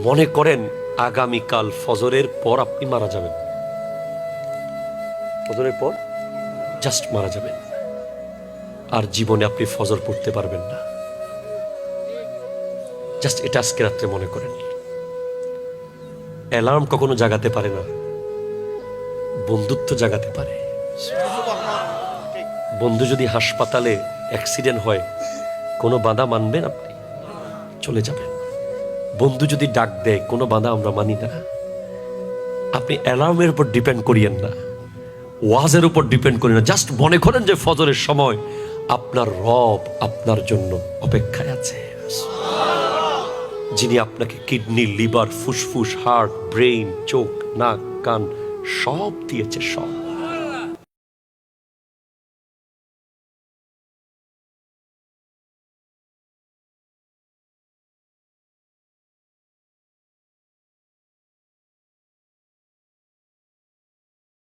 মনে করেন আগামীকাল ফজরের পর আপনি মারা যাবেন, ফজরের পর জাস্ট মারা যাবেন, আর জীবনে আপনি ফজর পড়তে পারবেন না। জাস্ট এটা আজকে রাত্রে মনে করেন। অ্যালার্ম কখনো জাগাতে পারে না, বন্ধুত্ব জাগাতে পারে। বন্ধু যদি হাসপাতালে অ্যাক্সিডেন্ট হয়, কোনো বাধা মানবেন আপনি? চলে যাবেন। বন্ধু যদি ডাক দেয়, কোনো বাধা আমরা মানি না। আপনি অ্যালার্মের উপর ডিপেন্ড করিয়েন না, ওয়াজের উপর ডিপেন্ড করেন না। জাস্ট মনে করেন যে ফজরের সময় আপনার রব আপনার জন্য অপেক্ষায় আছে, যিনি আপনাকে কিডনি, লিভার, ফুসফুস, হার্ট, ব্রেইন, চোখ, নাক, কান সব দিয়েছে, সব।